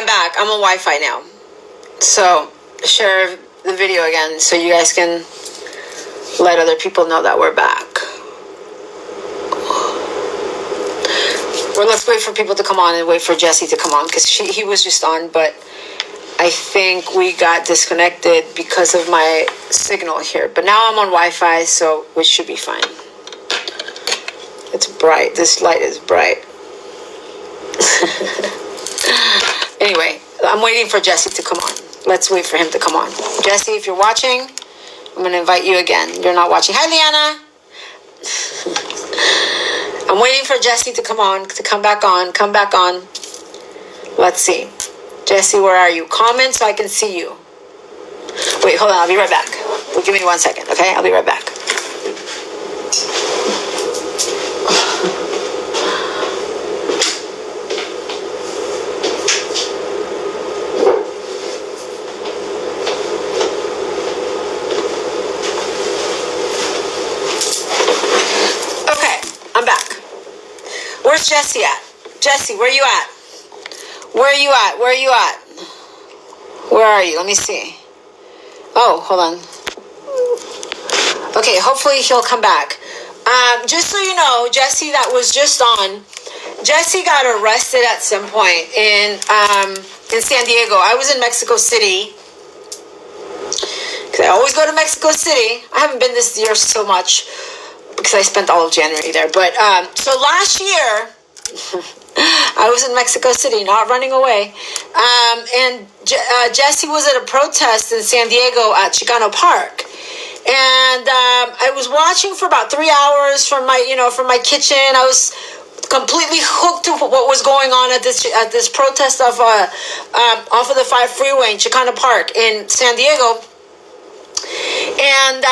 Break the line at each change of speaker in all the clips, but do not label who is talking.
I'm back. I'm on Wi-Fi now. So share the video again so you guys can let other people know that we're back. Or let's wait for people to come on and wait for Jesse to come on, because he was just on, but I think we got disconnected because of my signal here. But now I'm on Wi-Fi, so we should be fine. It's bright. This light is bright. Anyway, I'm waiting for Jesse to come on. Let's wait for him to come on. Jesse, if you're watching, I'm going to invite you again. You're not watching. Hi, Liana. I'm waiting for Jesse to come on, to come back on. Come back on. Let's see. Jesse, where are you? Comment so I can see you. Wait, hold on. I'll be right back. Well, give me 1 second, okay? I'll be right back. Where's Jesse at? Jesse, where you at? Where you at? Where you at? Where are you? Let me see. Oh, hold on. Okay, hopefully he'll come back. Just so you know, Jesse that was just on, Jesse got arrested at some point in San Diego. I was in Mexico City, because I always go to Mexico City. I haven't been this year so much, because I spent all of January there. But so last year, I was in Mexico City, not running away. And Jesse was at a protest in San Diego at Chicano Park. And I was watching for about 3 hours from my kitchen. I was completely hooked to what was going on at this protest off of the 5 freeway in Chicano Park in San Diego. And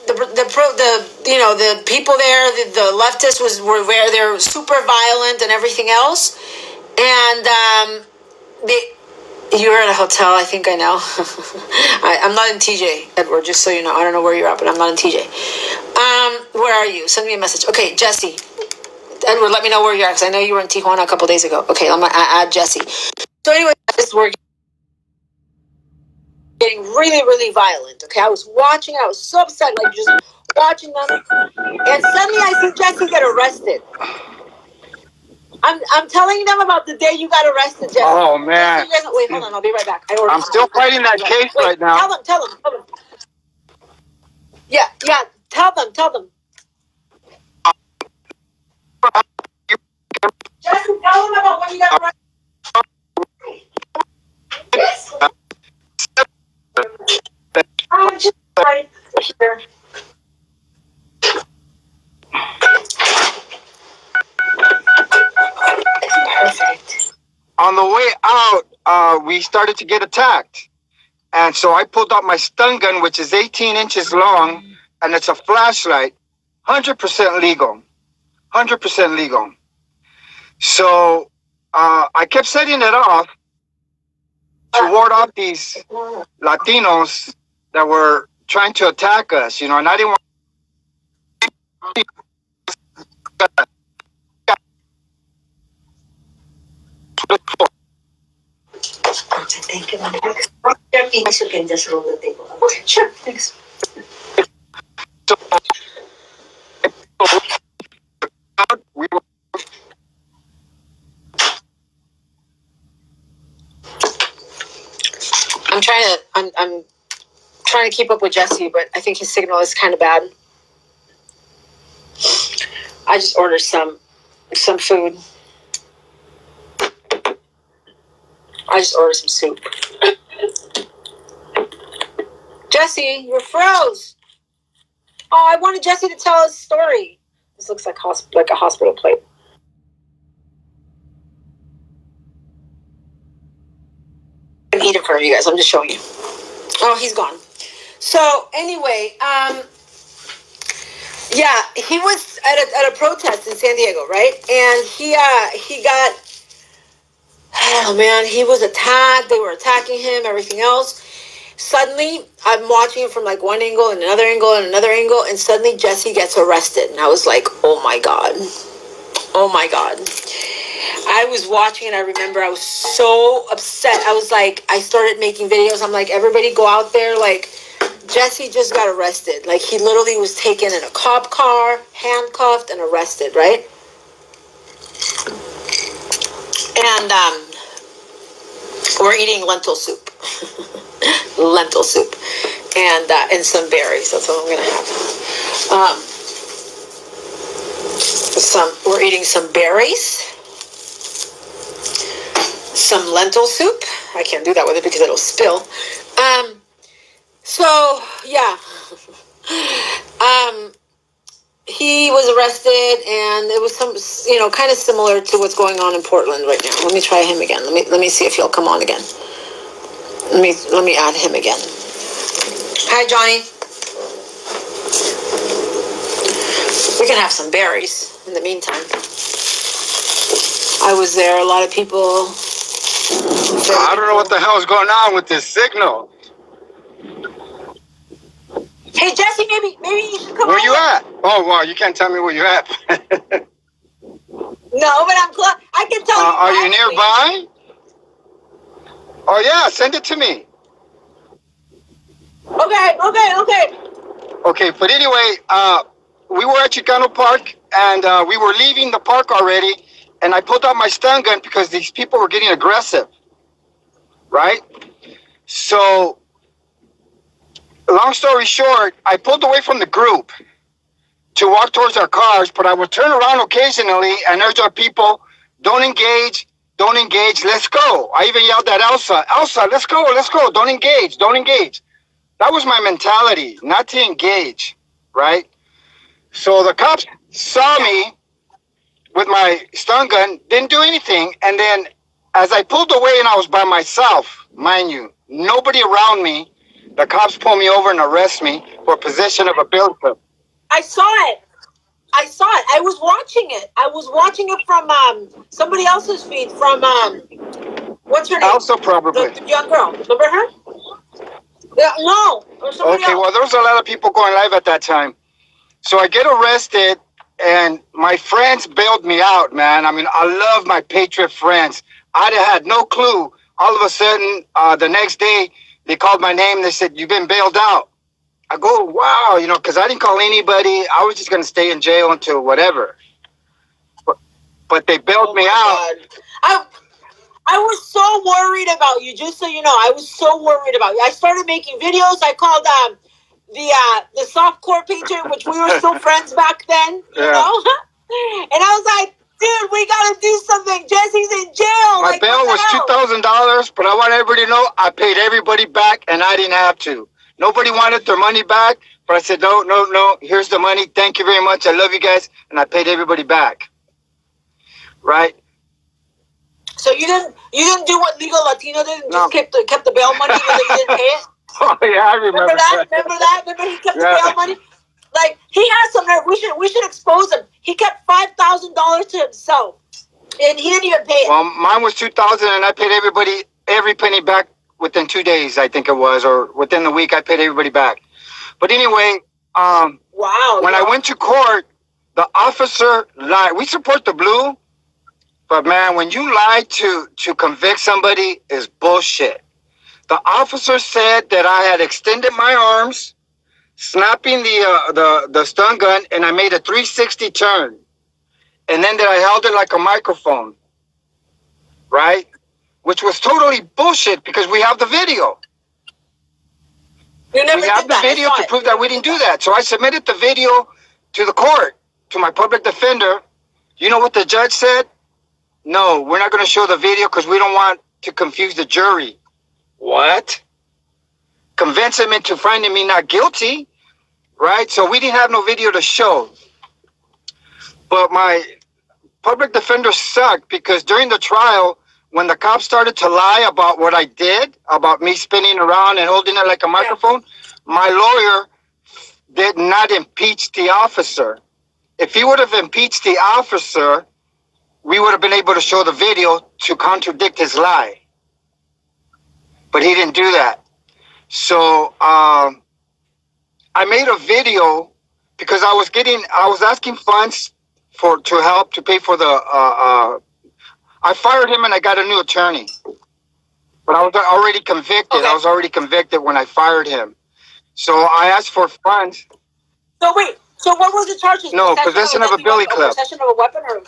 the people there, the leftists were where they're super violent and everything else. And you're at a hotel, I think I know. I'm not in TJ, Edward, just so you know. I don't know where you're at, but I'm not in TJ. Where are you? Send me a message. Okay, Jesse. Edward, let me know where you are, because I know you were in Tijuana a couple days ago. Okay, I'm going to add Jesse. So anyway, we're getting really, really violent. Okay, I was watching. I was so upset, like just watching them, and suddenly I see Jesse get arrested. I'm telling them about the day you got arrested, Jesse.
Oh man!
Wait, hold on. I'll be right back.
I'm still fighting that case right now.
Tell them. Yeah. Tell them. Jesse, tell them about when you got arrested. Yes. I'm just right here. Perfect.
On the way out, we started to get attacked. And so I pulled out my stun gun, which is 18 inches long, and it's a flashlight. 100% legal. 100% legal. So I kept setting it off to ward off these Latinos that were trying to attack us, and I didn't want
Thank you. You can just roll the table. Okay, sure. Thanks. I'm trying to keep up with Jesse, but I think his signal is kind of bad. I just ordered some food. I just ordered some soup. Jesse, you're froze. Oh, I wanted Jesse to tell his story. This looks like a hospital plate. I'm eating for you guys. I'm just showing you. Oh, he's gone. So anyway, yeah, he was at a protest in San Diego, right? And he got, oh man, he was attacked. They were attacking him, everything else. Suddenly, I'm watching it from like one angle and another angle and another angle, and suddenly Jesse gets arrested. And I was like, oh my God. I was watching and I remember I was so upset. I was like, I started making videos. I'm like, everybody go out there. Like, Jesse just got arrested. Like, he literally was taken in a cop car, handcuffed, and arrested, right? And we're eating lentil soup. Lentil soup. And some berries. That's what I'm going to have. We're eating some berries. Some lentil soup. I can't do that with it because it'll spill. So, yeah. He was arrested, and it was some, kind of similar to what's going on in Portland right now. Let me try him again. Let me see if he'll come on again. Let me add him again. Hi, Johnny. We can have some berries in the meantime. I was there. A lot of people.
I don't know what the hell is going on with this signal.
Hey, Jesse, maybe you should come.
Where you at? Oh, wow, you can't tell me where you're at.
No, but I'm close. I can tell you.
Are you nearby? Oh, yeah, send it to me.
Okay.
Okay, but anyway, we were at Chicano Park, and we were leaving the park already, and I pulled out my stun gun because these people were getting aggressive, right? So, long story short, I pulled away from the group to walk towards our cars, but I would turn around occasionally and urge our people, don't engage, let's go. I even yelled at Elsa, let's go, don't engage. That was my mentality, not to engage, right? So the cops saw me with my stun gun, didn't do anything, and then as I pulled away and I was by myself, mind you, nobody around me, the cops pull me over and arrest me for possession of a bill clip.
I saw it. I was watching it. I was watching it from somebody else's feed. From what's her name?
Also, probably.
The young girl. Remember her? Yeah, no.
Okay, well, there was a lot of people going live at that time. So I get arrested, and my friends bailed me out, man. I mean, I love my Patriot friends. I had no clue. All of a sudden, the next day, they called my name. They said, you've been bailed out. I go, wow, because I didn't call anybody. I was just going to stay in jail until whatever. But they bailed me out.
God. I was so worried about you, just so you know. I was so worried about you. I started making videos. I called the softcore Patriot, which we were still friends back then, you know? And I was like, dude, we got to do something. Jesse's in jail.
My bail was $2,000, but I want everybody to know I paid everybody back, and I didn't have to. Nobody wanted their money back, but I said, no, here's the money. Thank you very much. I love you guys. And I paid everybody back. Right?
So you didn't do what legal Latino did and just kept the bail money even though you didn't pay it?
Oh, yeah, I remember that.
Remember he kept the bail money? Like, he has some nerve. We should expose him. He kept $5,000 to himself. And he didn't even pay it.
Well, mine was $2,000, and I paid everybody every penny back within 2 days, I think it was, or within the week. I paid everybody back. But anyway,
wow.
When I went to court, the officer lied. We support the blue, but man, when you lie to convict somebody is bullshit. The officer said that I had extended my arms, snapping the stun gun, and I made a 360 turn. And then that I held it like a microphone, right? Which was totally bullshit because we have the video.
We have
the video to prove that we didn't do that. So I submitted the video to the court, to my public defender. You know what the judge said? No, we're not going to show the video because we don't want to confuse the jury. What? Convince him into finding me not guilty, right? So we didn't have no video to show. But my public defender sucked because during the trial, when the cops started to lie about what I did, about me spinning around and holding it like a microphone, my lawyer did not impeach the officer. If he would have impeached the officer, we would have been able to show the video to contradict his lie. But he didn't do that. So I made a video because I was asking funds to help to pay for the I fired him and I got a new attorney. But I was already convicted.
Okay.
I was already convicted when I fired him. So I asked for funds.
So wait. So what was the charges?
No, possession of a billy club.
Possession of a weapon or?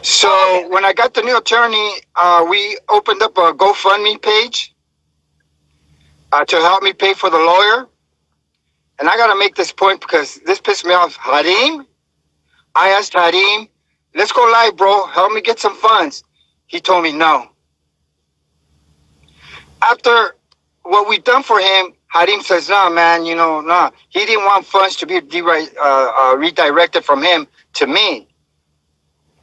So when I got the new attorney, we opened up a GoFundMe page to help me pay for the lawyer. And I got to make this point because this pissed me off. Harim, I asked Harim, let's go live, bro. Help me get some funds. He told me no. After what we've done for him, Harim says, nah, man, nah. He didn't want funds to be redirected from him to me.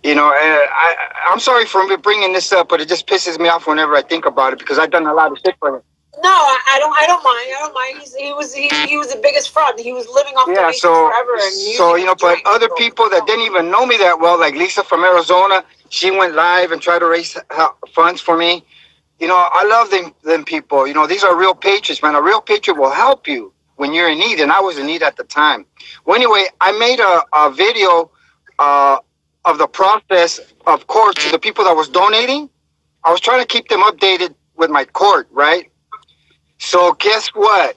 I'm sorry for bringing this up, but it just pisses me off whenever I think about it because I've done a lot of shit for him.
No, I don't mind. I don't mind. He was the biggest fraud. He was living off donations forever. And
but other people that didn't even know me that well, like Lisa from Arizona, she went live and tried to raise funds for me. I love them people. These are real patriots, man. A real patriot will help you when you're in need, and I was in need at the time. Well, anyway, I made a video of the process of court to the people that was donating. I was trying to keep them updated with my court, right? So guess what?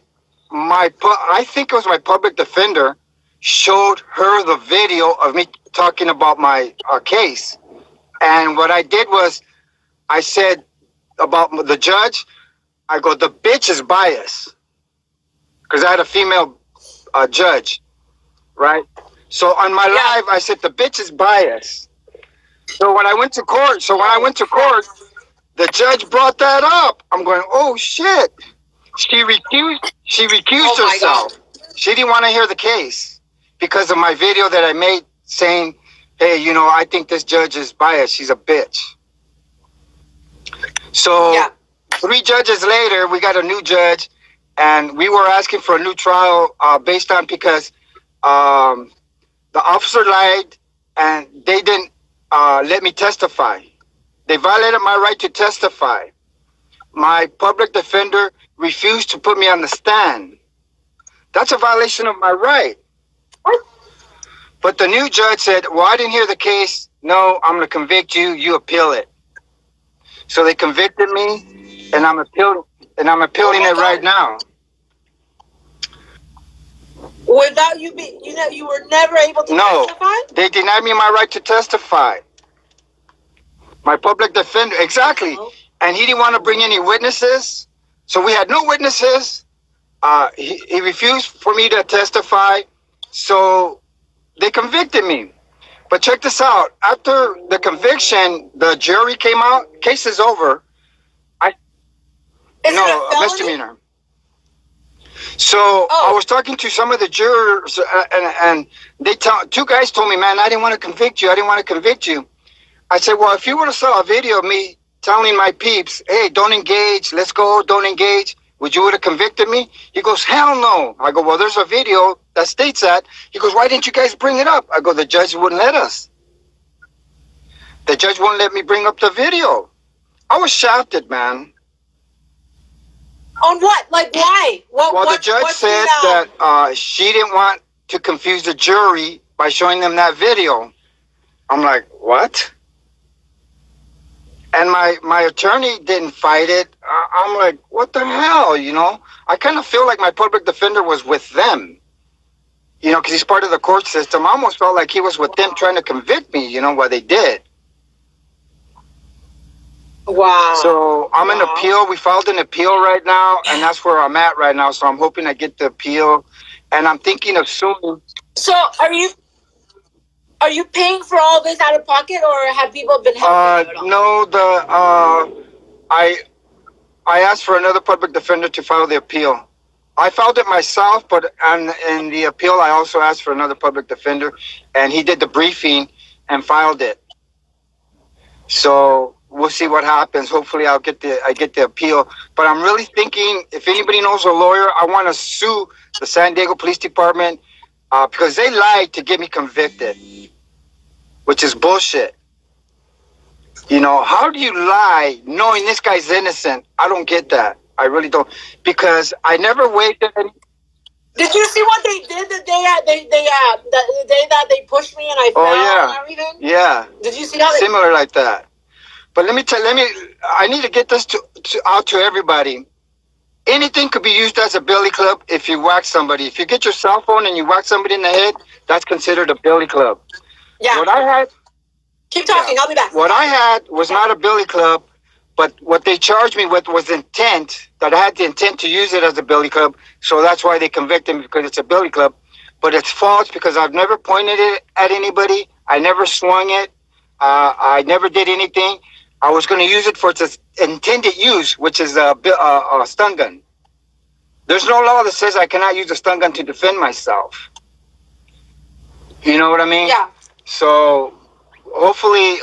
I think it was my public defender showed her the video of me talking about my case. And what I did was I said about the judge, I go, the bitch is biased. Because I had a female judge, right? So on my live, I said, the bitch is biased. So when I went to court, the judge brought that up. I'm going, oh shit. She recused herself. She didn't want to hear the case because of my video that I made saying, hey, I think this judge is biased. She's a bitch. So 3 judges later, we got a new judge, and we were asking for a new trial based on because the officer lied and they didn't let me testify. They violated my right to testify. My public defender refused to put me on the stand. That's a violation of my right. But the new judge said, well, I didn't hear the case. No, I'm going to convict you. You appeal it. So they convicted me, and I'm appealing it right now.
Without you you were never able to testify?
No, they denied me my right to testify. My public defender, exactly. And he didn't want to bring any witnesses. So we had no witnesses. He refused for me to testify. So they convicted me. But check this out. After the conviction, the jury came out. Case is over.
Is it a
misdemeanor. So I was talking to some of the jurors, and they 2 guys told me, man, I didn't want to convict you. I said, well, if you would have saw a video of me telling my peeps, hey, don't engage, let's go, don't engage, would you have convicted me? He goes, hell no. I go, well, there's a video that states that. He goes, why didn't you guys bring it up? I go, the judge wouldn't let us. The judge wouldn't let me bring up the video. I was shafted, man.
On what? Like, why?
The judge said that she didn't want to confuse the jury by showing them that video. I'm like, what? And my attorney didn't fight it. I'm like, what the hell, I kind of feel like my public defender was with them, because he's part of the court system. I almost felt like he was with them trying to convict me, what they did.
Wow.
So I'm in appeal. We filed an appeal right now, and that's where I'm at right now. So I'm hoping I get the appeal, and I'm thinking of suing.
So are you paying for all this out of pocket, or have people been helping you at all?
No, I asked for another public defender to file the appeal. I filed it myself, but in the appeal, I also asked for another public defender, and he did the briefing and filed it. So we'll see what happens. Hopefully, I get the appeal. But I'm really thinking, if anybody knows a lawyer, I want to sue the San Diego Police Department because they lied to get me convicted, which is bullshit. How do you lie knowing this guy's innocent? I don't get that. I really don't, because I never waived any.
Did you see what they did the day that they pushed me and I fell and everything?
Yeah.
Did you see how
similar like that? But I need to get this out to everybody. Anything could be used as a billy club if you whack somebody. If you get your cell phone and you whack somebody in the head, that's considered a billy club.
Yeah.
What I had...
Keep talking. I'll be back.
What I had was not a billy club, but what they charged me with was intent, that I had the intent to use it as a billy club. So that's why they convicted me, because it's a billy club. But it's false because I've never pointed it at anybody. I never swung it. I never did anything. I was going to use it for its intended use, which is a stun gun. There's no law that says I cannot use a stun gun to defend myself. You know what I mean?
Yeah.
So hopefully,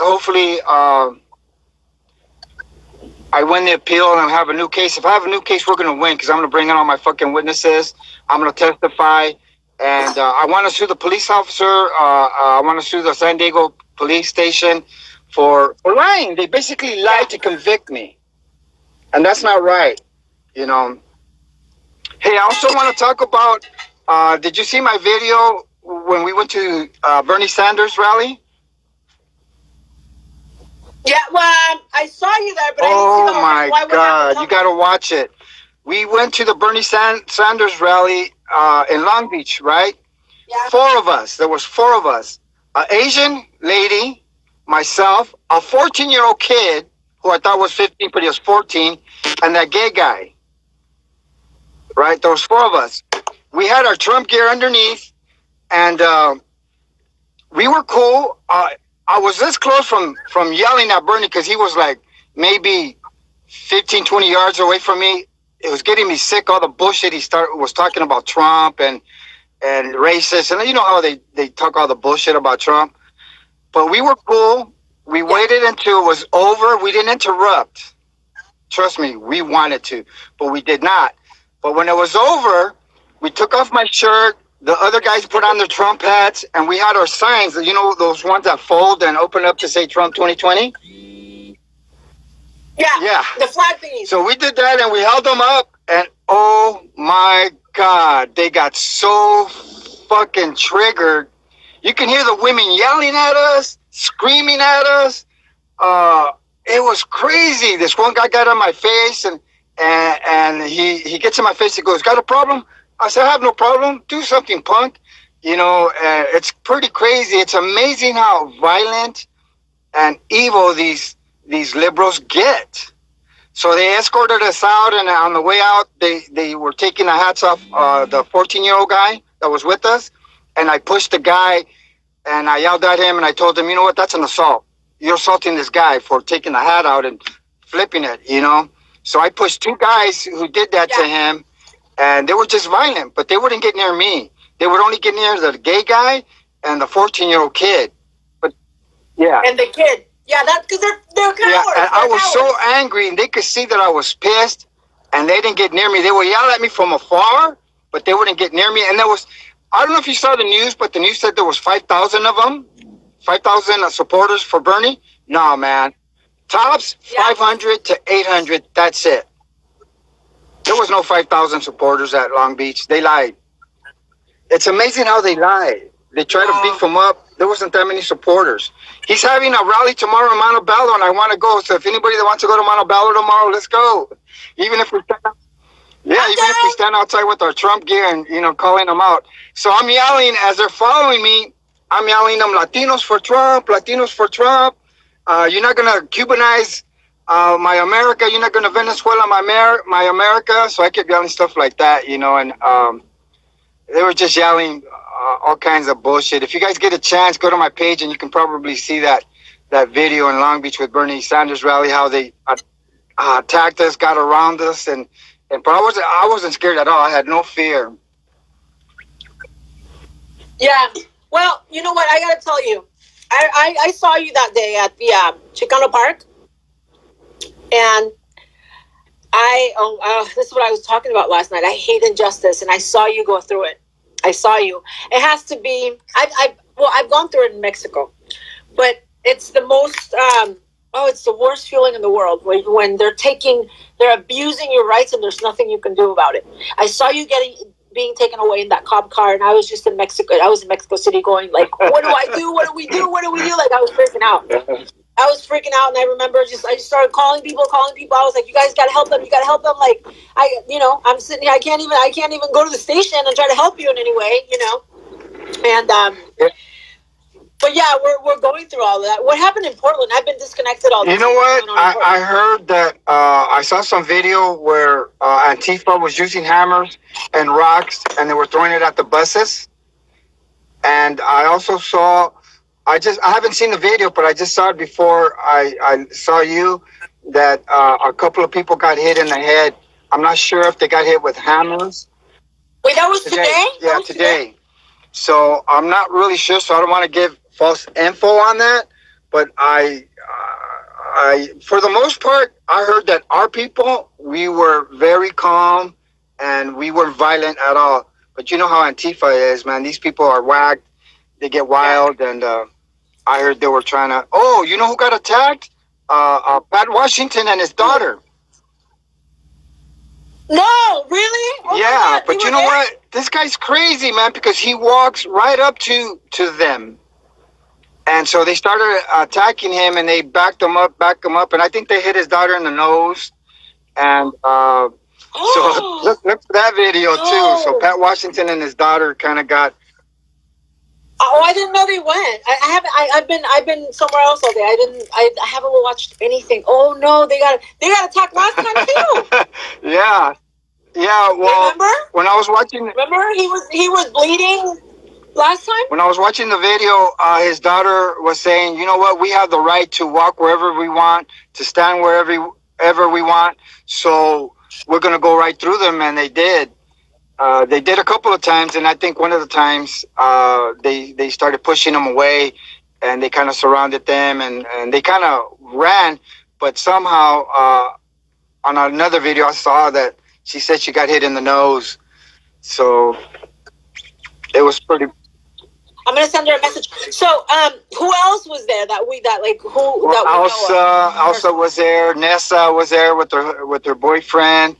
I win the appeal and I have a new case. If I have a new case, we're going to win, because I'm going to bring in all my fucking witnesses. I'm going to testify. And I want to sue the police officer. I want to sue the San Diego police station for lying. They basically lied to convict me. And that's not right, you know. Hey, I also want to talk about, did you see my video when we went to Bernie Sanders rally?
Yeah, well, I saw you there, but
oh my God, you got to watch it. We went to the Bernie Sanders rally in Long Beach, right?
Yeah.
4 of us. There was 4 of us. An Asian lady, myself, a 14-year-old kid who I thought was 15, but he was 14, and that gay guy. Right? There was 4 of us. We had our Trump gear underneath, and we were cool. I was this close from yelling at Bernie, because he was like maybe 15, 20 yards away from me. It was getting me sick, all the bullshit he was talking about Trump and racist. And you know how they talk all the bullshit about Trump. But we were cool. We waited until it was over. We didn't interrupt. Trust me, we wanted to, but we did not. But when it was over, we took off my shirt. The other guys put on their Trump hats, and we had our signs, you know, those ones that fold and open up to say Trump 2020?
Yeah. The flag thingies.
So we did that, and we held them up, and oh my God, they got so fucking triggered. You can hear the women yelling at us, screaming at us. It was crazy. This one guy got on my face, and he gets in my face. He goes, "Got a problem?" I said, "I have no problem. Do something, punk." You know, it's pretty crazy. It's amazing how violent and evil these liberals get. So they escorted us out, and on the way out, they were taking the hats off the 14-year-old guy that was with us, and I pushed the guy, and I yelled at him, and I told him, "You know what? That's an assault. You're assaulting this guy for taking the hat out and flipping it, you know?" So I pushed 2 guys who did that to him, and they were just violent, but they wouldn't get near me. They would only get near the gay guy and the 14-year-old kid. But yeah.
And the kid. Yeah, that's because they're cowards.
Yeah, and I was so angry, and they could see that I was pissed, and they didn't get near me. They would yell at me from afar, but they wouldn't get near me. And there was, I don't know if you saw the news, but the news said there was 5,000 of them, 5,000 supporters for Bernie. No, man. Tops, 500 to 800, that's it. There was no 5,000 supporters at Long Beach. They lied. It's amazing how they lie. They try to beef him up. There wasn't that many supporters. He's having a rally tomorrow in Montebello, and I want to go. So if anybody that wants to go to Montebello tomorrow, let's go. Even if we stand outside with our Trump gear and, you know, calling them out. So I'm yelling as they're following me. I'm yelling them, "Latinos for Trump, Latinos for Trump. You're not going to Cubanize my America. You're not going to Venezuela my America." So I kept yelling stuff like that, you know, and they were just yelling all kinds of bullshit. If you guys get a chance, go to my page, and you can probably see that video in Long Beach with Bernie Sanders rally, how they attacked us, got around us, but I wasn't scared at all. I had no fear.
Yeah. Well, you know what? I got to tell you, I saw you that day at the Chicano Park, and this is what I was talking about last night. I hate injustice, and I saw you go through it. I saw you. It has to be. I've gone through it in Mexico, but it's the most. It's the worst feeling in the world when they're abusing your rights, and there's nothing you can do about it. I saw you being taken away in that cop car, and I was just in Mexico. I was in Mexico City, going like, "What do I do? What do we do? What do we do?" Like I was freaking out. I was freaking out, and I remember I just started calling people. I was like, "You guys gotta help them! You gotta help them!" Like I'm sitting here. I can't even go to the station and try to help you in any way. And but yeah, we're going through all of that. What happened in Portland? I've been disconnected all the time.
You know what? I heard that I saw some video where Antifa was using hammers and rocks, and they were throwing it at the buses. And I also saw, I haven't seen the video, but I just saw it before I saw you, that a couple of people got hit in the head. I'm not sure if they got hit with hammers.
Wait, that was today?
Yeah, today. So I'm not really sure, so I don't want to give false info on that. But for the most part, I heard that our people, we were very calm and we weren't violent at all. But you know how Antifa is, man. These people are whacked. They get wild. And I heard they were trying to... Oh, you know who got attacked? Pat Washington and his daughter.
No, really?
Oh yeah, but you know what? This guy's crazy, man, because he walks right up to them. And so they started attacking him, and they backed him up, and I think they hit his daughter in the nose. And so look for that video too. So Pat Washington and his daughter kind of got...
Oh, I didn't know they went. I've been somewhere else all day. I haven't watched anything. Oh no, they got attacked last time too.
Yeah. Well,
remember
when I was watching?
Remember he was bleeding last time.
When I was watching the video, his daughter was saying, "You know what? We have the right to walk wherever we want, to stand wherever we want. So we're gonna go right through them," and they did. They did a couple of times, and I think one of the times they started pushing them away, and they kind of surrounded them, and they kind of ran. But somehow, on another video, I saw that she said she got hit in the nose. So it was pretty...
I'm gonna send her a message. So, who else was there
Elsa was there. Nessa was there with her boyfriend.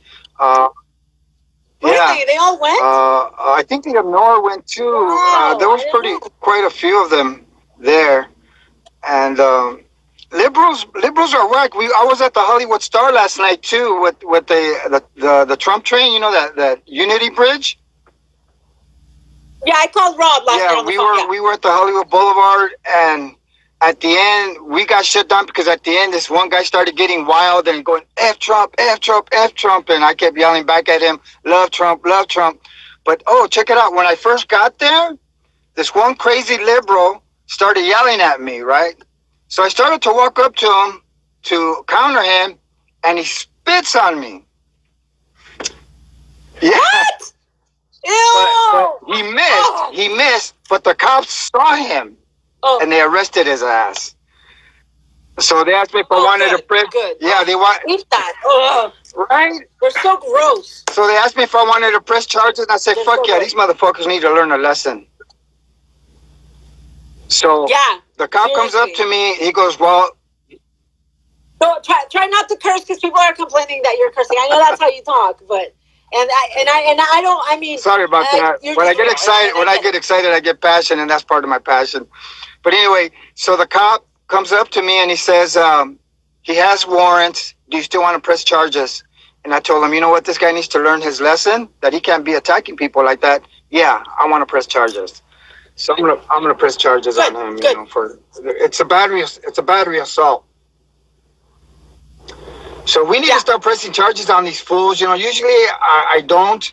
Really?
Yeah.
They all went?
I think the Nora went too.
Wow,
there was quite a few of them there, and liberals are whack. I was at the Hollywood Star last night too with the Trump train. You know that Unity Bridge.
Yeah, I called Rob last night on the phone.
We were at the Hollywood Boulevard, and at the end, we got shut down because at the end, this one guy started getting wild and going, F Trump, F Trump, F Trump. And I kept yelling back at him, love Trump, love Trump. But, check it out. When I first got there, this one crazy liberal started yelling at me, right? So I started to walk up to him to counter him, and he spits on me. Yeah.
What?
But he missed. He missed, but the cops saw him. And they arrested his ass. So they asked me if I wanted to press.
Good.
Yeah, they want.
Eat that.
Right?
They're so gross.
So they asked me if I wanted to press charges, and I said, "Fuck yeah, these motherfuckers need to learn a lesson." So the cop comes up to me. He goes, "Well."
So try not to curse because people are complaining that you're cursing. I know that's how you talk, but. And I don't. I mean,
sorry about that. When I get excited, I get passion, and that's part of my passion. But anyway, so the cop comes up to me and he says, he has warrants. Do you still want to press charges? And I told him, you know what? This guy needs to learn his lesson, that he can't be attacking people like that. Yeah, I want to press charges. So I'm gonna press charges on him. You know, for it's a battery assault. So we need to start pressing charges on these fools. You know, usually I don't,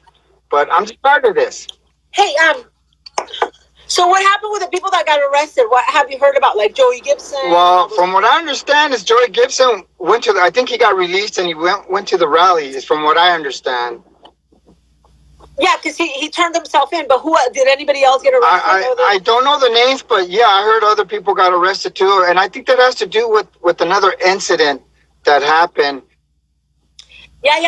but I'm just tired of this.
Hey, so what happened with the people that got arrested? What have you heard about, like Joey Gibson?
Well, from what I understand, is Joey Gibson went to I think he got released and he went to the rallies, from what I understand.
Yeah, because he turned himself in, but did anybody else get arrested?
I don't know the names, but yeah, I heard other people got arrested too, and I think that has to do with another incident that happened.
Yeah.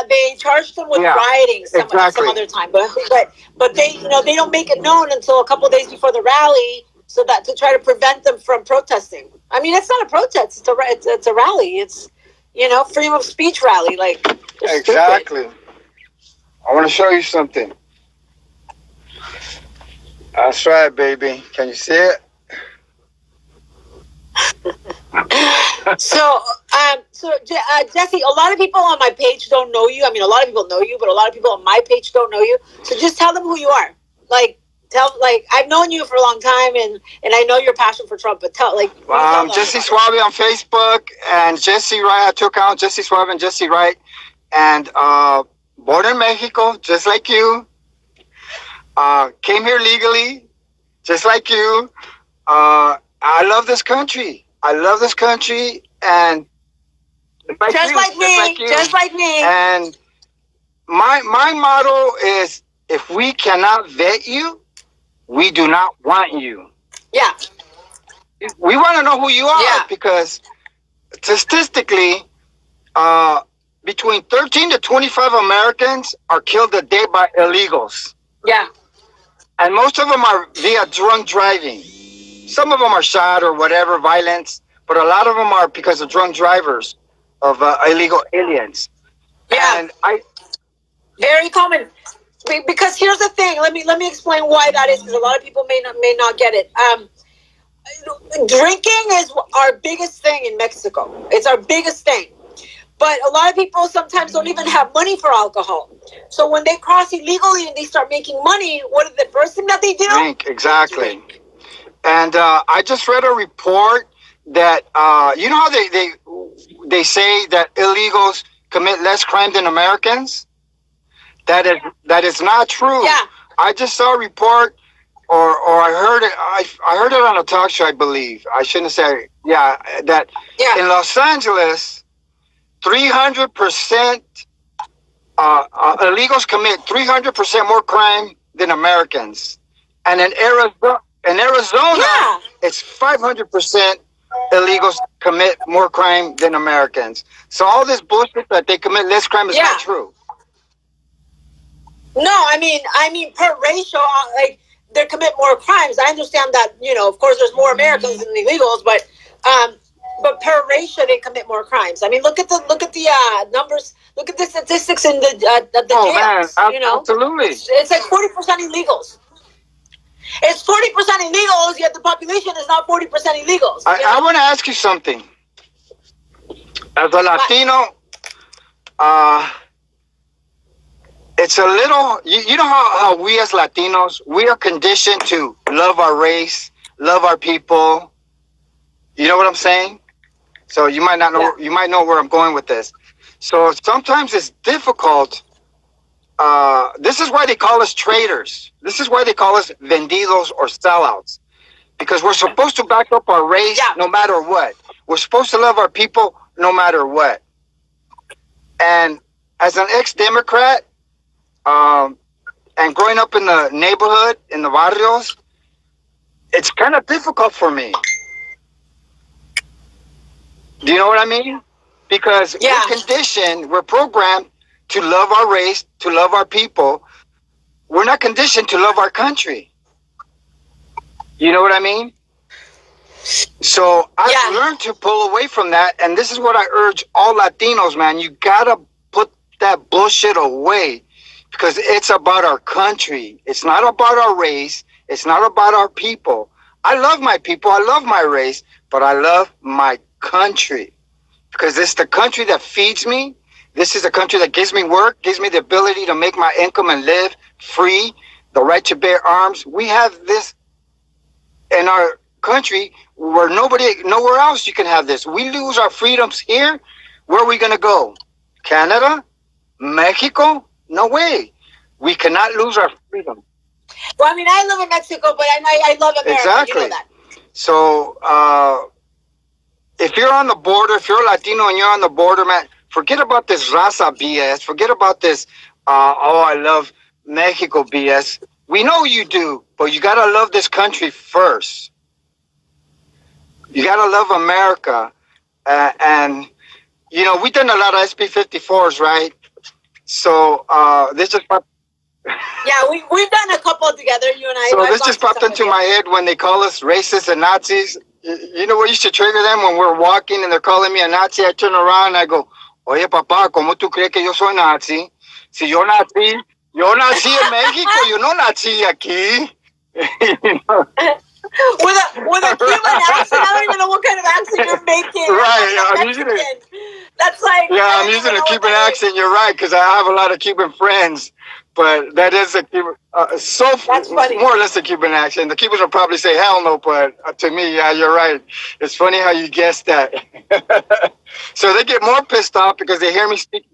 They charged them with rioting some other time, but they they don't make it known until a couple of days before the rally, so that to try to prevent them from protesting. I mean, it's not a protest; it's a rally. It's freedom of speech rally. Like
exactly.
Stupid.
I want to show you something. That's right, baby. Can you see it?
Jesse, a lot of people on my page don't know you. I mean, a lot of people know you, but a lot of people on my page don't know you. So just tell them who you are. Like, I've known you for a long time, and I know your passion for Trump. But tell them
Jesse Suave on Facebook and Jesse Wright. I took out Jesse Suave and Jesse Wright, and born in Mexico, just like you. Came here legally, just like you. I love this country. I love this country, and just like me. And my motto is: if we cannot vet you, we do not want you.
Yeah.
We want to know who you are because statistically, between 13 to 25 Americans are killed a day by illegals.
Yeah.
And most of them are via drunk driving. Some of them are shot or whatever, violence, but a lot of them are because of drunk drivers of illegal aliens.
Yeah. And very common. Because here's the thing. Let me explain why that is, because a lot of people may not get it. Drinking is our biggest thing in Mexico. It's our biggest thing. But a lot of people sometimes don't even have money for alcohol. So when they cross illegally and they start making money, what is the first thing that they do?
Drink, exactly. Drink. And I just read a report that you know how they say that illegals commit less crime than Americans? That is not true.
Yeah.
I just saw a report, or I heard it. I heard it on a talk show, I believe. I shouldn't say. Yeah, that in Los Angeles, 300% illegals commit 300% more crime than Americans, and in Arizona, it's 500% illegals commit more crime than Americans. So all this bullshit that they commit less crime is not true.
No, I mean, per ratio, they commit more crimes. I understand that, of course, there's more Americans than illegals, but per ratio, they commit more crimes. I mean, look at the numbers. Look at the statistics in the jails.
Man, absolutely.
It's like 40% illegals. It's 40% illegals, yet the population is not 40% illegals.
I want to ask you something. As a Latino, it's a little, you know how we as Latinos, we are conditioned to love our race, love our people. You know what I'm saying? So you might not know, you might know where I'm going with this. So sometimes it's difficult. This is why they call us traitors. This is why they call us vendidos or sellouts. Because we're supposed to back up our race no matter what. We're supposed to love our people no matter what. And as an ex-Democrat, and growing up in the neighborhood, in the barrios, it's kind of difficult for me. Do you know what I mean? Because we're conditioned, we're programmed to love our race, to love our people. We're not conditioned to love our country. You know what I mean? So I've learned to pull away from that, and this is what I urge all Latinos, man. You gotta put that bullshit away. Because it's about our country. It's not about our race. It's not about our people. I love my people. I love my race. But I love my country. Because it's the country that feeds me. This is the country that gives me work, gives me the ability to make my income and live free, the right to bear arms. We have this in our country where nowhere else you can have this. We lose our freedoms here. Where are we going to go? Canada? Mexico? No way. We cannot lose our freedom.
Well, I mean, I live in Mexico, but I love America.
Exactly.
You know that.
So, if you're on the border, if you're a Latino and you're on the border, man, forget about this raza BS. Forget about this, I love Mexico BS. We know you do, but you got to love this country first. You got to love America. And, we've done a lot of SB-54s, right? So this just popped.
Yeah, we've done a couple together, you and I.
So this just popped into my head when they call us racists and Nazis. You know what used to trigger them when we're walking and they're calling me a Nazi? I turn around and I go, "Oye, papá, ¿cómo tú crees que yo soy Nazi? Si yo nací en México, yo no nací aquí."
with a Cuban accent. I don't even know what kind of accent you're making.
Right,
I'm using That's like
I'm using a Cuban accent. You're right, because I have a lot of Cuban friends, but that is a Cuban,
That's funny.
more or less a Cuban accent. The Cubans will probably say hell no, but to me, yeah, you're right. It's funny how you guessed that. So they get more pissed off because they hear me speak.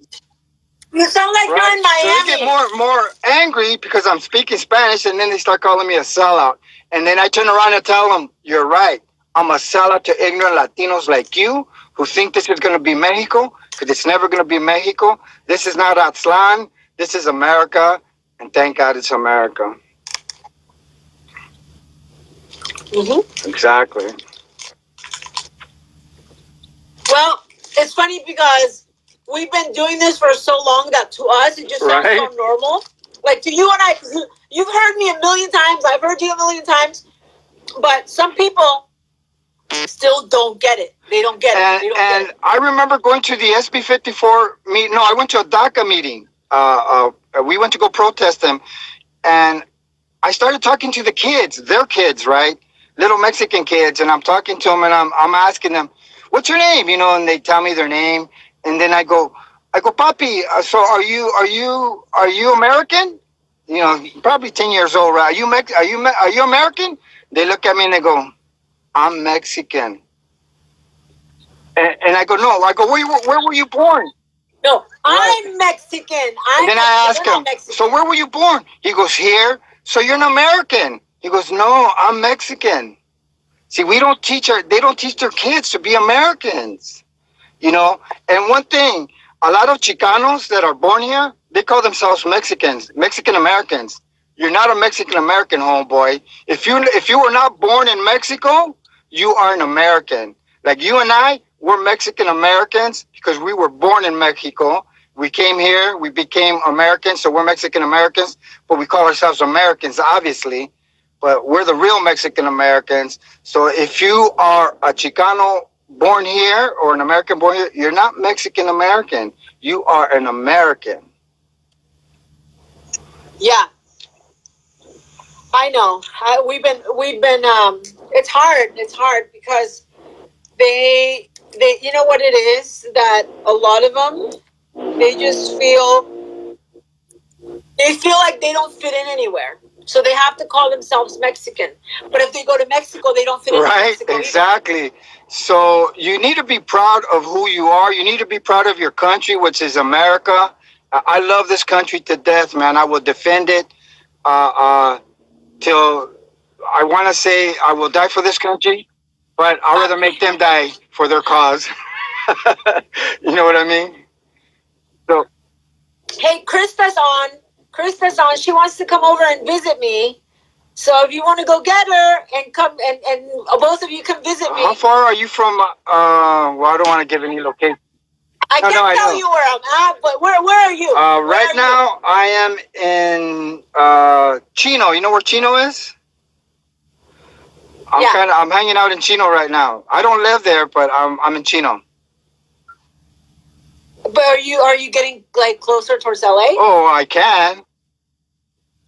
You sound like you're in Miami.
So they get more angry because I'm speaking Spanish, and then they start calling me a sellout. And then I turn around and tell them, "You're right. I'm a sellout to ignorant Latinos like you who think this is going to be Mexico, because it's never going to be Mexico. This is not Aztlan. This is America, and thank God it's America."
Mm-hmm.
Exactly.
Well, it's funny because we've been doing this for so long that to us it just sounds so normal. Like to you and I, you've heard me a million times. I've heard you a million times. But some people still don't get it. They don't get it. They don't get it.
I remember going to the SB 54 meeting. No, I went to a DACA meeting. We went to go protest them. And I started talking to the kids, their kids, right? Little Mexican kids. And I'm talking to them and I'm asking them, "What's your name?" You know, and they tell me their name. And then I go, "Papi, so are you American?" You know, probably 10 years old, right? Are you American? They look at me and they go, "I'm Mexican." And I go, "No." I go, where were you born?"
No, I'm Mexican.
And then I ask him, "So where were you born?" He goes, "Here." "So you're an American?" He goes, "No, I'm Mexican." See, they don't teach their kids to be Americans, you know? And one thing, a lot of Chicanos that are born here, they call themselves Mexicans, Mexican Americans. You're not a Mexican American, homeboy. If you were not born in Mexico, you are an American. Like you and I, we're Mexican Americans because we were born in Mexico. We came here, we became Americans, so we're Mexican Americans, but we call ourselves Americans, obviously. But we're the real Mexican Americans. So if you are a Chicano born here or an American born here, you're not Mexican American. You are an American.
Yeah. I know. We've been. It's hard because they. You know what it is that a lot of them, they just feel like they don't fit in anywhere. So they have to call themselves Mexican. But if they go to Mexico, they don't fit in Mexico.
Right, exactly. Either. So you need to be proud of who you are. You need to be proud of your country, which is America. I love this country to death, man. I will defend it till I want to say I will die for this country, but I'd rather make them die for their cause. You know what I mean? So,
hey, Krista's on. She wants to come over and visit me. So if you want to go get her and come and both of you come visit me.
How far are you from? Well, I don't want to give any location.
I can't tell you where I'm at, but where are you?
Right now, I am in Chino. You know where Chino is? I'm hanging out in Chino right now. I don't live there, but I'm in Chino.
But are you getting like closer towards LA?
Oh, I can.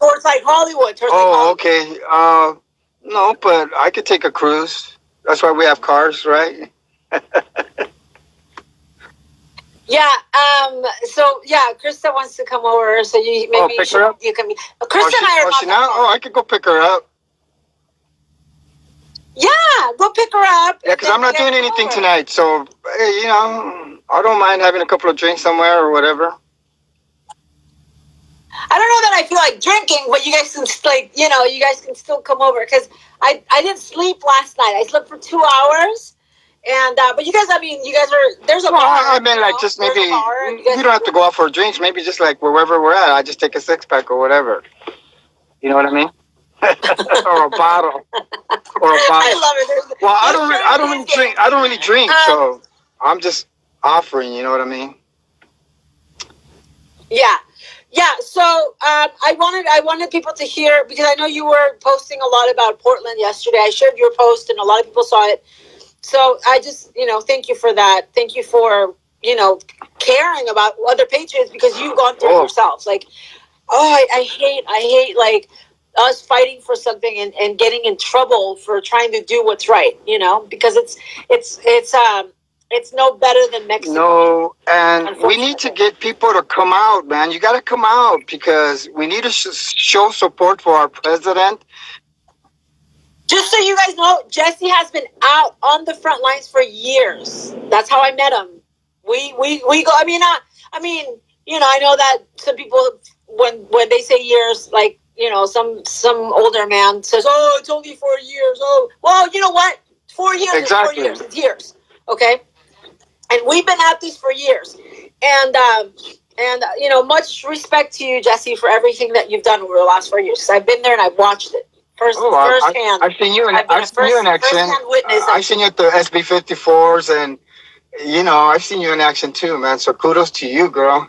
Towards like Hollywood.
Okay. No, but I could take a cruise. That's why we have cars, right?
Yeah. So yeah, Krista wants to come over. So you maybe you can be. Krista and I are not.
I could go pick her up.
Yeah, go pick her up.
Yeah, because I'm not doing anything tonight. So you know, I don't mind having a couple of drinks somewhere or whatever.
I don't know that I feel like drinking, but you guys can you guys can still come over because I didn't sleep last night. I slept for 2 hours, and but you guys, there's a bar.
I mean, like just maybe you don't have to go out for drinks. Maybe just like wherever we're at, I just take a 6-pack or whatever. You know what I mean? Or a bottle.
I love it.
Well, I don't really drink. I don't really drink, so I'm just offering. You know what I mean?
Yeah. Yeah, so I wanted people to hear, because I know you were posting a lot about Portland yesterday. I shared your post and a lot of people saw it. So I just, thank you for that. Thank you for, caring about other patriots, because you've gone through it yourselves. Like, I hate like us fighting for something and getting in trouble for trying to do what's right, because it's no better than Mexico.
No, and we need to get people to come out, man. You got to come out because we need to show support for our president.
Just so you guys know, Jesse has been out on the front lines for years. That's how I met him. We go. I mean, I know that some people, when they say years, like, some older man says, "Oh, it's only 4 years." Oh, well, you know what? 4 years
Exactly.
is 4 years. It's years. Okay, and we've been at this for years, and much respect to you, Jesse, for everything that you've done over the last 4 years. Because I've been there and I've watched it firsthand.
I've seen you in action.
Firsthand witness.
I've seen you at the SB 54s, and I've seen you in action too, man. So kudos to you, girl.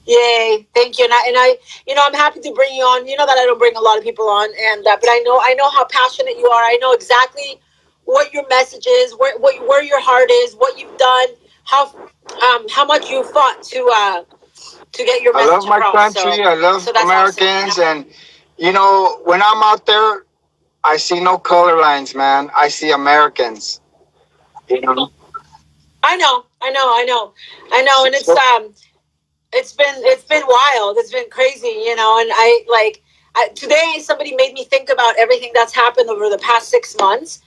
Yay! Thank you, and I'm happy to bring you on. You know that I don't bring a lot of people on, and but I know how passionate you are. I know exactly what your message is, where your heart is, what you've done, how much you fought to get your message across.
I love my country. I love Americans, awesome. And when I'm out there, I see no color lines, man. I see Americans.
I know, and it's been wild. It's been crazy, and today somebody made me think about everything that's happened over the past 6 months.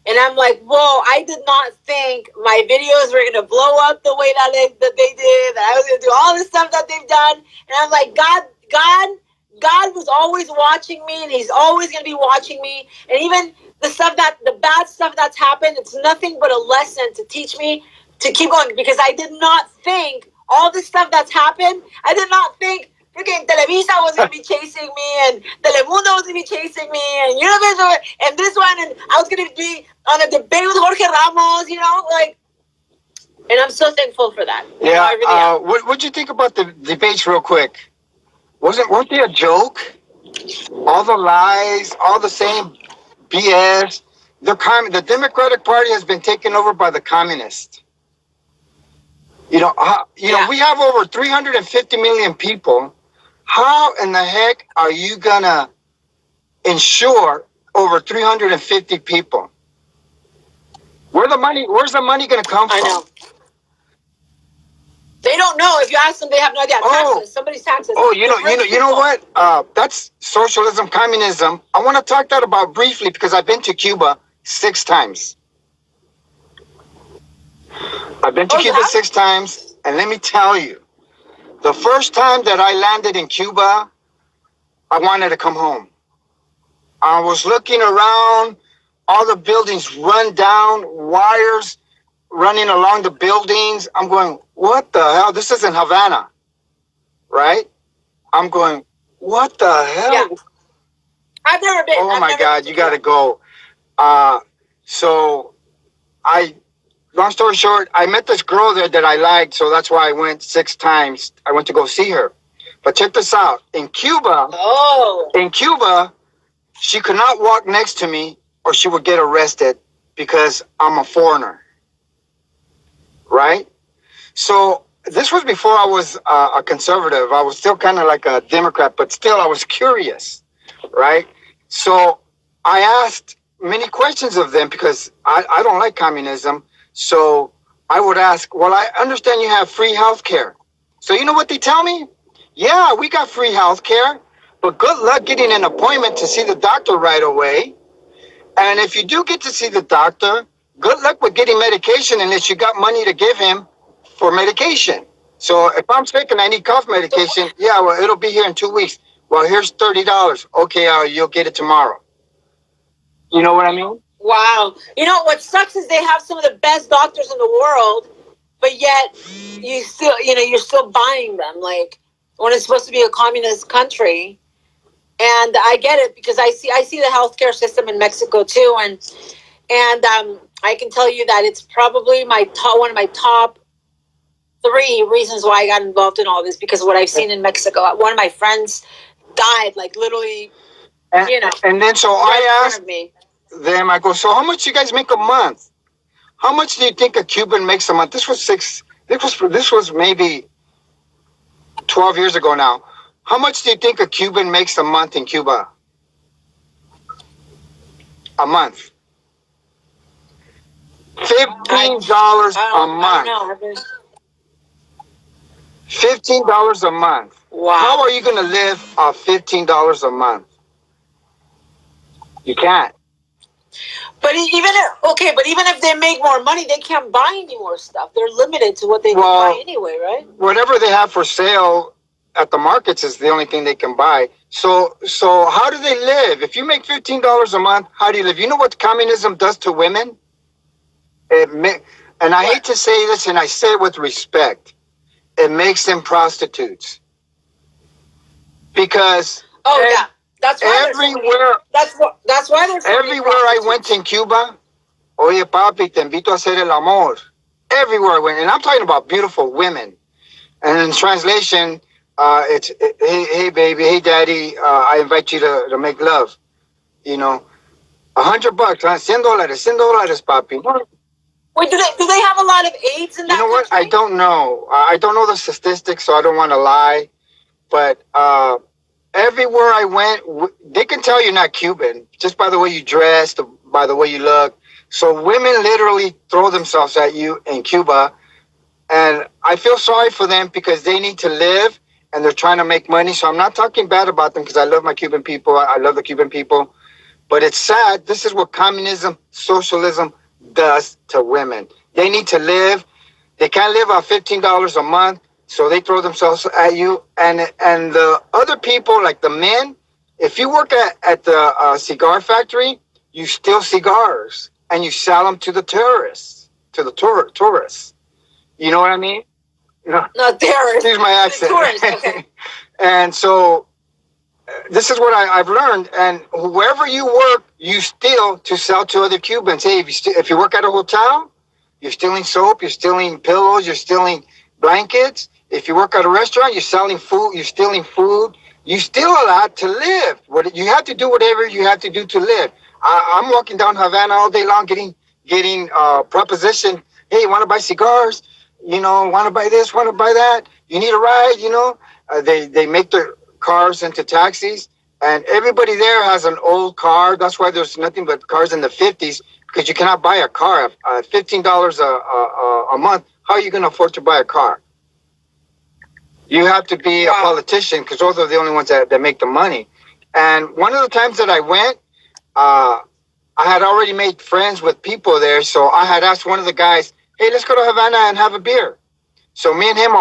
And I'm like, whoa, I did not think my videos were going to blow up the way that they did. That I was going to do all the stuff that they've done. And I'm like, God was always watching me, and he's always going to be watching me. And even the bad stuff that's happened, it's nothing but a lesson to teach me to keep going. Because I did not think all the stuff that's happened, I did not think freaking Televisa was going to be chasing me, and Telemundo was going to be chasing me, and Univision, and this one, and I was going to be on a debate with Jorge Ramos, and I'm so thankful for that.
Yeah. I really am. What'd you think about the debates, real quick? Weren't they a joke? All the lies, all the same BS. The Democratic Party has been taken over by the communists. We have over 350 million people. How in the heck are you gonna insure over 350 people? Where's the money gonna come from?
I know. They don't know. If you ask them, they have no idea. Taxes. Somebody's taxes.
Oh, you know what? That's socialism, communism. I want to talk that about briefly because I've been to Cuba 6 times. I've been to Cuba 6 times, and let me tell you, the first time that I landed in Cuba, I wanted to come home. I was looking around, all the buildings run down, wires running along the buildings. I'm going, what the hell? This isn't Havana, right? I'm going, what the hell?
Yeah. I've never been.
Oh my God, you got to go. Long story short, I met this girl there that I liked, so that's why I went 6 times. I went to go see her. But check this out. In Cuba, she could not walk next to me or she would get arrested because I'm a foreigner. Right? So this was before I was a conservative. I was still kind of like a Democrat, but still I was curious. Right? So I asked many questions of them because I don't like communism. So I would ask, well, I understand you have free health care. So you know what they tell me? Yeah, we got free health care, but good luck getting an appointment to see the doctor right away. And if you do get to see the doctor, good luck with getting medication unless you got money to give him for medication. So if I'm sick and I need cough medication, yeah, well, it'll be here in 2 weeks. Well, here's $30. Okay, you'll get it tomorrow. You know what I mean?
Wow. You know, what sucks is they have some of the best doctors in the world, but yet you're still buying them, like, when it's supposed to be a communist country. And I get it because I see the healthcare system in Mexico too, and I can tell you that it's probably one of my top 3 reasons why I got involved in all this, because of what I've seen in Mexico. One of my friends died, like, literally,
And then so I asked them, I go, so how much you guys make a month? How much do you think a Cuban makes a month? This was maybe 12 years ago now. How much do you think a Cuban makes a month in Cuba? A month. $15 a month. $15 a month.
Wow.
How are you going to live off $15 a month? You can't.
But even if they make more money, they can't buy any more stuff. They're limited to what they can buy anyway, right?
Whatever they have for sale at the markets is the only thing they can buy. So how do they live? If you make $15 a month, how do you live? You know what communism does to women? And I hate to say this, and I say it with respect. It makes them prostitutes. Because
that's why
everywhere,
that's why there's so
everywhere I went in Cuba, oye papi, te invito a hacer el amor. Everywhere I went, and I'm talking about beautiful women. And in translation, it's hey baby, hey daddy, I invite you to make love. You know, $100, $100, papi.
Wait, do they have a lot of AIDS in that country?
You know what? I don't know. I don't know the statistics, so I don't want to lie. But everywhere I went, they can tell you're not Cuban just by the way you dress, by the way you look. So women literally throw themselves at you in Cuba. And I feel sorry for them because they need to live and they're trying to make money. So I'm not talking bad about them because I love my Cuban people. I love the Cuban people. But it's sad. This is what communism, socialism does to women. They need to live. They can't live on $15 a month. So they throw themselves at you. And the other people, like the men, if you work at the cigar factory, you steal cigars and you sell them to the tourists, tourists. You know what I mean?
No, terrorists.
Excuse my accent.
Tourists, okay.
And so this is what I've learned. And wherever you work, you steal to sell to other Cubans. Hey, if you work at a hotel, you're stealing soap, you're stealing pillows, you're stealing blankets. If you work at a restaurant, you're selling food, you're stealing food. You steal a lot to live. You have to do whatever you have to do to live. I'm walking down Havana all day long getting proposition. Hey, you want to buy cigars? You know, want to buy this, want to buy that? You need a ride, you know? They make their cars into taxis, and everybody there has an old car. That's why there's nothing but cars in the 50s, because you cannot buy a car. $15 a month, how are you going to afford to buy a car? You have to be a politician, because those are the only ones that make the money. And one of the times that I went, I had already made friends with people there, so I had asked one of the guys, hey, let's go to Havana and have a beer. So me and him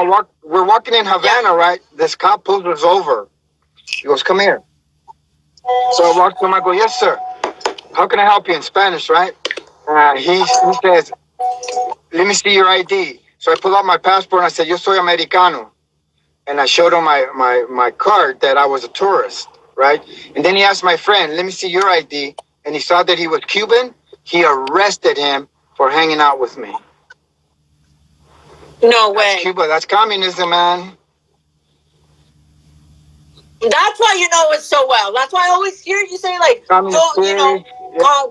we're walking in Havana, right? This cop pulls us over. He goes, come here. So I walk to him, I go, yes, sir. How can I help you in Spanish, right? He says, let me see your ID. So I pull out my passport and I said, yo soy americano. And I showed him my card that I was a tourist, right? And then he asked my friend, let me see your ID. And he saw that he was Cuban. He arrested him for hanging out with me.
No way.
That's Cuba. That's communism, man.
That's why you know it so well. That's why I always hear you say, like,
communist,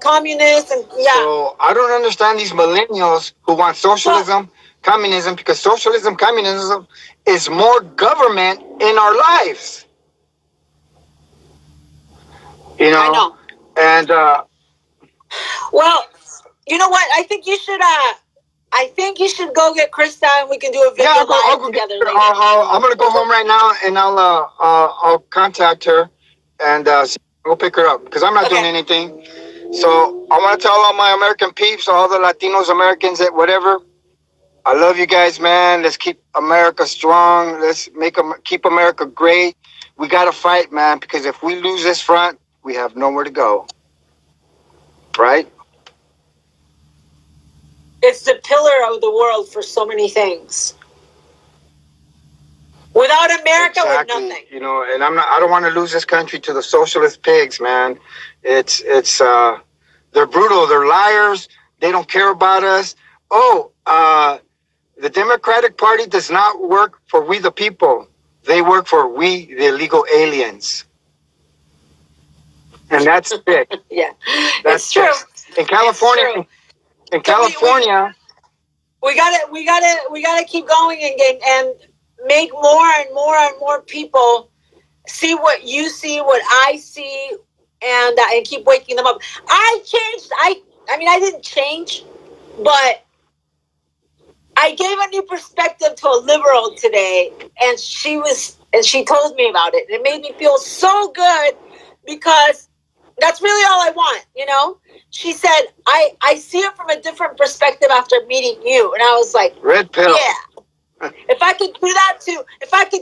communist and
So I don't understand these millennials who want socialism, communism, because socialism, communism is more government in our lives. You know?
I know.
And
well, you know what? I think you should go get Krista and we can do a video live together later.
I'm gonna go home right now and I'll contact her and go pick her up because I'm not doing anything. So I want to tell all my American peeps, all the Latinos, Americans, that whatever. I love you guys, man. Let's keep America strong. Let's keep America great. We gotta fight, man, because if we lose this front, we have nowhere to go. Right?
It's the pillar of the world for so many things. Without America, we're nothing.
You know, and I don't want to lose this country to the socialist pigs, man. It's they're brutal. They're liars. They don't care about us. The Democratic Party does not work for we the people. They work for we the illegal aliens. And that's sick.
Yeah,
that's
true.
In California, we
gotta keep going and make more and more and more people see what you see, what I see, and keep waking them up. I changed. I mean, I didn't change, but I gave a new perspective to a liberal today, and she told me about it. It made me feel so good because that's really all I want, you know? She said, I see it from a different perspective after meeting you. And I was like,
Red pill.
yeah. If I could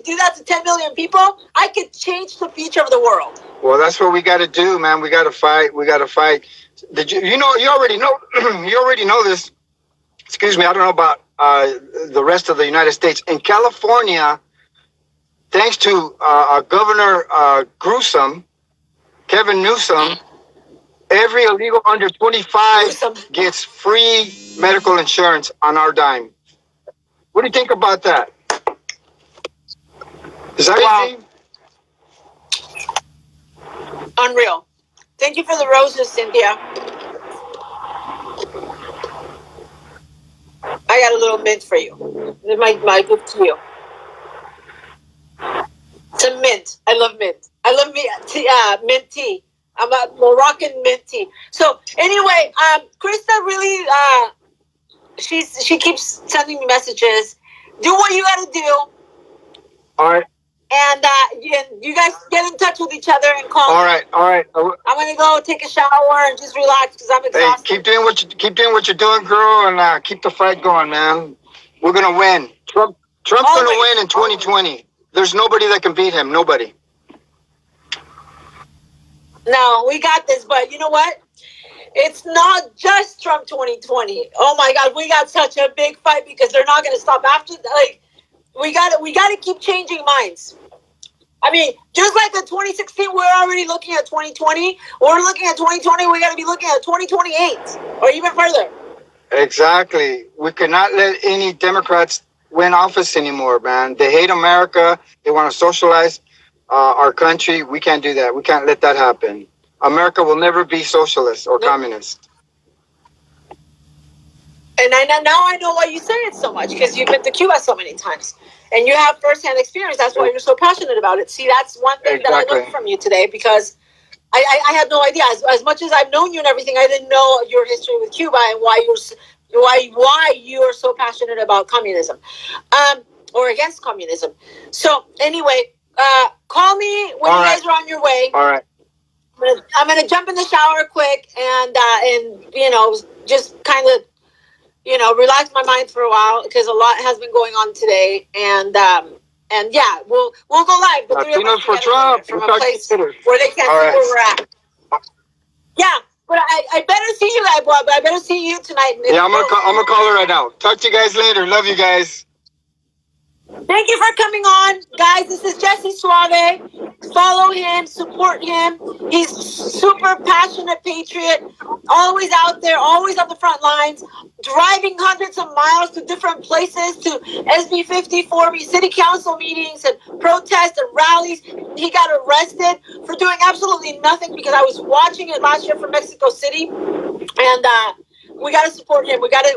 do that to 10 million people, I could change the future of the world.
Well, that's what we got to do, man. We got to fight. We got to fight. You already know this. Excuse me. I don't know about the rest of the United States. In California, thanks to Governor Kevin Newsom, every illegal under 25 gets free medical insurance on our dime. What do you think about that? Is that crazy?
Unreal. Thank you for the roses, Cynthia. I got a little mint for you. This is my gift to you. It's a mint. I love mint. I love mint tea. I'm a Moroccan mint tea. So anyway, Krista really, she keeps sending me messages. Do what you got to do.
All right.
And you guys get in touch with each other and call.
All right.
I'm gonna go take a shower and just relax because I'm exhausted.
Hey, keep doing what you're doing, girl, and keep the fight going, man. We're gonna win. Trump's gonna win in 2020. There's nobody that can beat him. Nobody.
No, we got this. But you know what? It's not just Trump 2020. Oh my God, we got such a big fight because they're not gonna stop after. Like, we got to keep changing minds. I mean, just like in 2016, we're already looking at 2020. We're looking at 2020. We got to be looking at 2028 or even further.
Exactly. We cannot let any Democrats win office anymore, man. They hate America. They want to socialize our country. We can't do that. We can't let that happen. America will never be socialist or communist.
And now I know why you say it so much, because you've been to Cuba so many times. And you have firsthand experience. That's why you're so passionate about it. See, that's one thing that I learned from you today, because I had no idea. As much as I've known you and everything, I didn't know your history with Cuba and why you are so passionate about communism, or against communism. So anyway, call me when you guys are on your way.
All right.
I'm gonna jump in the shower quick and just kind of relax my mind for a while, because a lot has been going on today, and yeah, we'll go live. The three of us
for Trump
from a place where they can't see where we're at. Yeah, but I better see you guys, Bob. I better see you tonight.
Yeah, I'm gonna call her right now. Talk to you guys later. Love you guys.
Thank you for coming on, guys. This is Jesse Suave. Follow him, support him. He's super passionate patriot, always out there, always on the front lines, driving hundreds of miles to different places, to SB 54 city council meetings and protests and rallies. He got arrested for doing absolutely nothing, because I was watching it last year from Mexico City, and we gotta support him. We gotta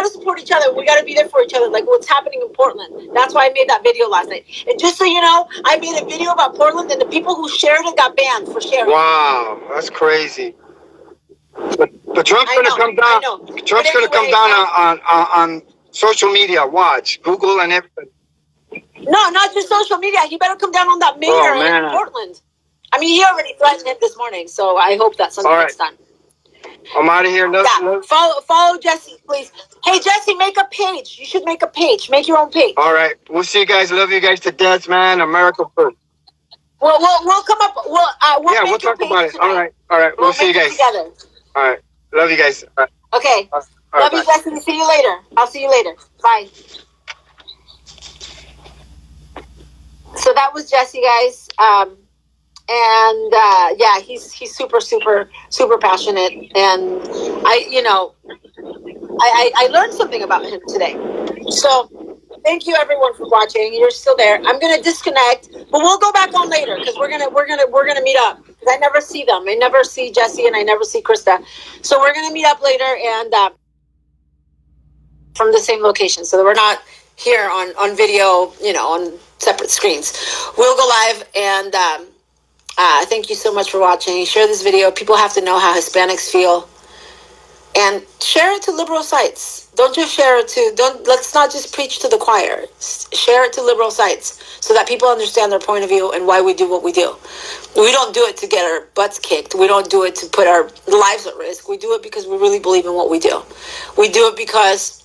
support each other. We gotta be there for each other, like what's happening in Portland. That's why I made that video last night. And just so you know, I made a video about Portland, and the people who shared it got banned for sharing.
Wow, that's crazy. But Trump's gonna come down. Trump's gonna come down on social media. Watch Google and everything.
No, not just social media. He better come down on that mayor in Portland. I mean, he already threatened him this morning, so I hope that something gets done.
I'm out of here.
Follow Jesse, please. Hey, Jesse, make a page. You should make a page. Make your own page.
All right. We'll see you guys. Love you guys to death, man. America first.
We'll come up.
We'll talk about it. Tonight. All right. We'll see you guys
together.
All right. Love you guys. All right.
Okay. Love you, Jesse. See you later. I'll see you later. Bye. So that was Jesse, guys. And yeah, he's super passionate, and I learned something about him today. So thank you everyone for watching. You're still there. I'm gonna disconnect, but we'll go back on later, because we're gonna meet up, because I never see them. I never see Jesse and I never see Krista. So we're gonna meet up later, and from the same location, so that we're not here on video, on separate screens. We'll go live, and thank you so much for watching. Share this video. People have to know how Hispanics feel. And share it to liberal sites. Don't just share it to, let's not just preach to the choir. Share it to liberal sites so that people understand their point of view and why we do what we do. We don't do it to get our butts kicked. We don't do it to put our lives at risk. We do it because we really believe in what we do. We do it because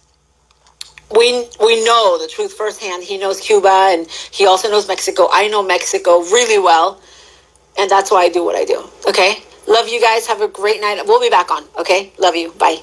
we know the truth firsthand. He knows Cuba, and he also knows Mexico. I know Mexico really well, and that's why I do what I do. Okay? Love you guys. Have a great night. We'll be back on. Okay? Love you. Bye.